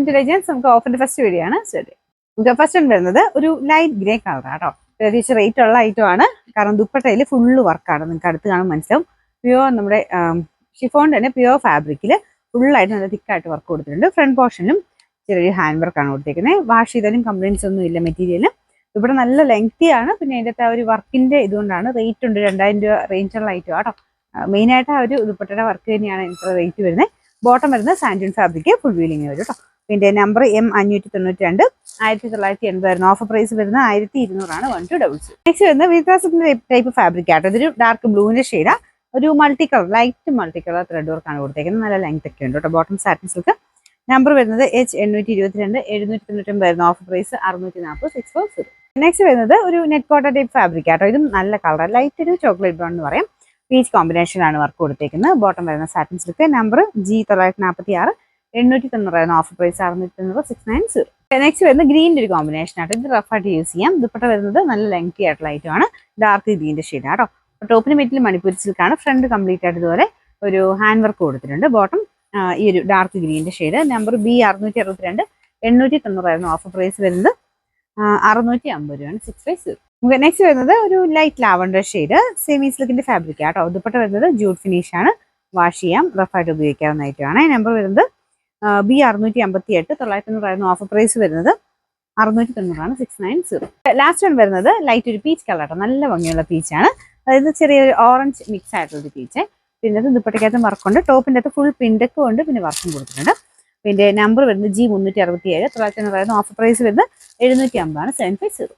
To legends. നമുക്ക് ഓഫറിന്റെ first video ആണ്. ശരി, നമുക്ക് ഫസ്റ്റ് വരുന്നത് ഒരു ലൈറ്റ് ഗ്രേ കളർ ആട്ടോ. ഏകദേശം റേറ്റ് ഉള്ള ഐറ്റം ആണ്. കാരണം ദുപ്പട്ടയിൽ ഫുള്ള് വർക്കാണ്. നിങ്ങൾക്ക് അടുത്ത് കാണാൻ മനസ്സിലാവും. പ്യുവർ നമ്മുടെ ഷിഫോൺ തന്നെ പ്യുവർ ഫാബ്രിക്കിൽ ഫുള്ളായിട്ട് നല്ല തിക്കായിട്ട് വർക്ക് കൊടുത്തിട്ടുണ്ട്. ഫ്രണ്ട് പോർഷനിലും ചെറിയൊരു ഹാൻഡ് വർക്കാണ് കൊടുത്തേക്കുന്നത്. വാഷ് ചെയ്താലും കംപ്ലൈൻറ്റ്സ് ഒന്നും ഇല്ല മെറ്റീരിയൽ. ഇവിടെ നല്ല ലെങ്തി ആണ്. പിന്നെ അതിൻ്റെ ആ ഒരു വർക്കിന്റെ ഇതുകൊണ്ടാണ് റേറ്റ് ഉണ്ട്. 2000 രൂപ റേഞ്ചുള്ള ഐറ്റം ആട്ടോ. മെയിനായിട്ട് ആ ഒരു ദുപ്പട്ടയുടെ വർക്ക് തന്നെയാണ് എനിക്ക് റേറ്റ് വരുന്നത്. ബോട്ടം വരുന്നത് സാൻഡൂൺ ഫാബ്രിക് ഫുൾ വീലിംഗ് വരും കേട്ടോ. പിന്നെ നമ്പർ M592 1980 ഓഫർ പ്രൈസ് വരുന്നത് 1200 1200. നെക്സ്റ്റ് വരുന്നത് വിത്രാസത്തിന്റെ ടൈപ്പ് ഫാബ്രിക് ആട്ടോ. ഇതൊരു ഡാർക്ക് ബ്ലൂവിന്റെ ഷെയ്ഡാ. ഒരു multi colour light multi colour thread വർക്കാണ് കൊടുത്തേക്കുന്നത്. നല്ല ലെങ്ത് ഒക്കെ ഉണ്ട് കേട്ടോ. Bottom satin silk. നമ്പർ വരുന്നത് H822 799 ഓഫർ പ്രൈസ് 640 640. നെക്സ്റ്റ് വരുന്നത് ഒരു നെറ്റ് കോട്ട ടൈപ്പ് ഫാബ്രിക് ആട്ടോ. ഇതും നല്ല കളർ ലൈറ്റ് ഒരു ചോക്ലേറ്റ് ബ്രൗൺ എന്ന് പറയാം. പീച്ച് കോമ്പിനേഷനാണ് വർക്ക് കൊടുത്തേക്കുന്നത്. ബോട്ടം വരുന്ന satin silk. Number G946 890 offer price 690 690. Next വരുന്നത് ഗ്രീനിന്റെ ഒരു കോമ്പിനേഷൻ ആട്ടോ. ഇത് റഫായിട്ട് യൂസ് ചെയ്യാം. ദുപ്പട്ട വരുന്നത് നല്ല ലെങ്തി ആയിട്ടുള്ള ഐറ്റം ആണ്. ഡാർക്ക് ഗ്രീനിന്റെ ഷെയ്ഡ് ആട്ടോ. ടോപ്പിന് മെറ്റിൽ മണിപ്പൂരി സിൽക്കാണ്. ഫ്രണ്ട് കംപ്ലീറ്റ് ആയിട്ട് ഇതുപോലെ ഒരു ഹാൻഡ് വർക്ക് കൊടുത്തിട്ടുണ്ട്. ബോട്ടം ഈ ഒരു ഡാർക്ക് ഗ്രീനിന്റെ shade. Number B662 890 offer price വരുന്നത് 650 650. നമുക്ക് നെക്സ്റ്റ് വരുന്നത് ഒരു ലൈറ്റ് ലാവണ്ടർ ഷെയ്ഡ് സെമി സിൽക്കിന്റെ ഫാബ്രിക് ആട്ടോ. ദുപ്പട്ട വരുന്നത് ജൂട്ട് ഫിനിഷ് ആണ്. വാഷ് ചെയ്യാം, റഫായിട്ട് ഉപയോഗിക്കാവുന്ന ഐറ്റമാണ്. നമ്പർ വരുന്നത് B658 990 ഓഫർ പ്രൈസ് വരുന്നത് 690 690. ലാസ്റ്റ് വൺ വരുന്നത് ലൈറ്റ് ഒരു പീച്ച് കളർ ആട്ടോ. നല്ല ഭംഗിയുള്ള പീച്ചാണ്. അതായത് ചെറിയൊരു ഓറഞ്ച് മിക്സ് ആയിട്ടുള്ള പീച്ച്. പിന്നെ ദുപ്പട്ടയ്ക്കകത്തും വർക്കുണ്ട്. ടോപ്പിൻ്റെ അകത്ത് ഫുൾ പിൻഡക്കും ഉണ്ട്. പിന്നെ വർക്കും കൊടുത്തിട്ടുണ്ട്. പിന്നെ നമ്പർ വരുന്നത് G367 990 ഓഫർ പ്രൈസ് വരുന്നത് 750 750.